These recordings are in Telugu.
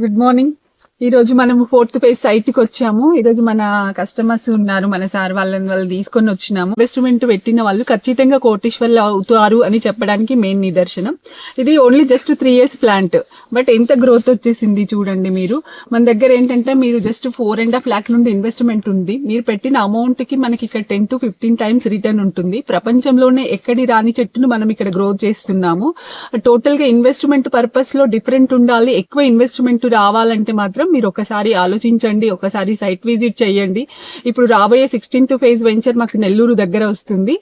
Good morning. ఈ రోజు మనము 4th phase సైట్ కి వచ్చాము. ఈ రోజు మన కస్టమర్స్ ఉన్నారు, మన సార్ వాళ్ళు తీసుకొని వచ్చినాము. ఇన్వెస్ట్మెంట్ పెట్టిన వాళ్ళు ఖచ్చితంగా కోటీశ్వర్లు అవుతారు అని చెప్పడానికి మెయిన్ నిదర్శనం. ఇది only just 3 years plant, but ఎంత గ్రోత్ వచ్చేసింది చూడండి మీరు. మన దగ్గర ఏంటంటే మీరు జస్ట్ 4.5 lakh నుండి ఇన్వెస్ట్మెంట్ ఉంది. మీరు పెట్టిన అమౌంట్ కి మనకి ఇక్కడ 10 to 15 times రిటర్న్ ఉంటుంది. ప్రపంచంలోనే ఎక్కడి రాని చెట్టును మనం ఇక్కడ గ్రో చేస్తున్నాము. టోటల్ గా ఇన్వెస్ట్మెంట్ పర్పస్ లో డిఫరెంట్ ఉండాలి. ఎక్కువ ఇన్వెస్ట్మెంట్ రావాలంటే మాత్రం మీరు ఒకసారి ఆలోచించండి, ఒకసారి సైట్ విజిట్ చేయండి. ఇప్పుడు రాబోయే 16th phase వెంచర్ మాకు నెల్లూరు దగ్గర వస్తుంది.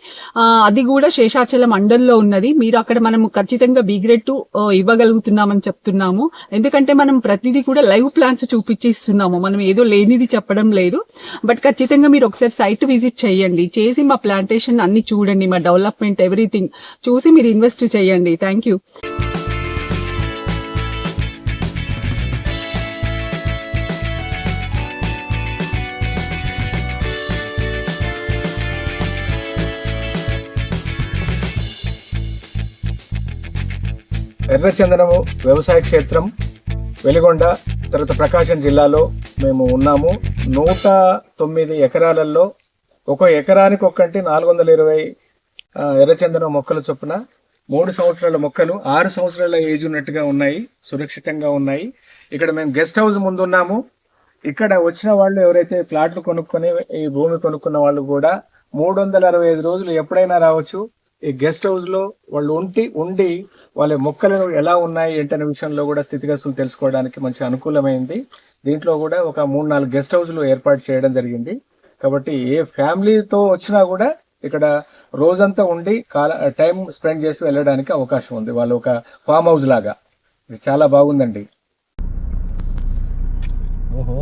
అది కూడా శేషాచలం మండల్లో ఉన్నది. మీరు అక్కడ మనం ఖచ్చితంగా బి గ్రేడ్ ఇవ్వగలుగుతున్నామని చెప్తున్నాము. ఎందుకంటే మనం ప్రతిదీ కూడా లైవ్ ప్లాన్స్ చూపించిస్తున్నాము, మనం ఏదో లేనిది చెప్పడం లేదు. బట్ ఖచ్చితంగా మీరు ఒకసారి సైట్ విజిట్ చేయండి, చేసి మా ప్లాంటేషన్ అన్ని చూడండి, మా డెవలప్మెంట్ ఎవ్రీథింగ్ చూసి మీరు ఇన్వెస్ట్ చేయండి. Thank you. ఎర్రచందనము వ్యవసాయ క్షేత్రం వెలిగొండ, తర్వాత ప్రకాశం జిల్లాలో మేము ఉన్నాము. 109 ఎకరాలలో ఒక ఎకరానికి ఒక్కంటి 420 ఎర్రచందనం మొక్కలు చొప్పున 3 సంవత్సరాల మొక్కలు 6 సంవత్సరాల ఏజ్ ఉన్నట్టుగా ఉన్నాయి, సురక్షితంగా ఉన్నాయి. ఇక్కడ మేము గెస్ట్ హౌస్ ముందు ఉన్నాము. ఇక్కడ వచ్చిన వాళ్ళు ఎవరైతే ప్లాట్లు కొనుక్కొని ఈ భూమి కొనుక్కున్న వాళ్ళు కూడా 365 రోజులు ఎప్పుడైనా రావచ్చు. ఈ గెస్ట్ హౌస్ లో వాళ్ళు ఉండి వాళ్ళ మొక్కలు ఎలా ఉన్నాయి ఏంటనే విషయంలో కూడా స్థితిగతులు తెలుసుకోవడానికి మంచి అనుకూలమైంది. దీంట్లో కూడా ఒక 3-4 గెస్ట్ హౌస్లు ఏర్పాటు చేయడం జరిగింది. కాబట్టి ఏ ఫ్యామిలీతో వచ్చినా కూడా ఇక్కడ రోజంతా ఉండి టైం స్పెండ్ చేసి వెళ్ళడానికి అవకాశం ఉంది. వాళ్ళు ఒక ఫామ్ హౌస్ లాగా. ఇది చాలా బాగుందండి. ఓహో,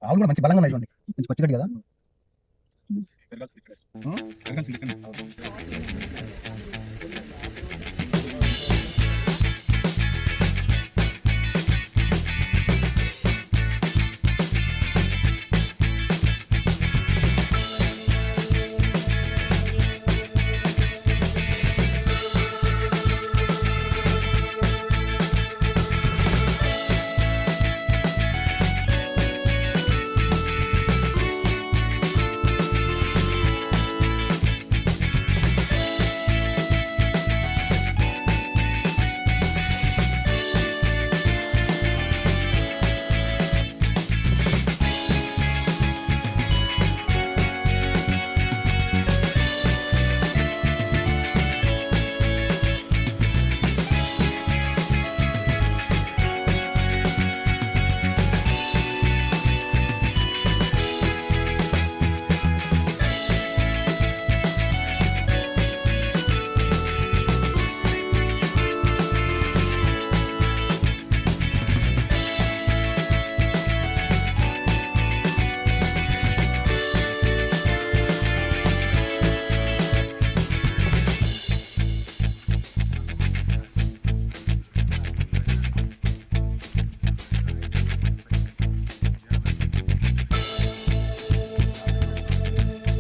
ఆవులు కూడా మంచి బలంగా ఉన్నాయి, మంచి పచ్చిగడ్డి కదా.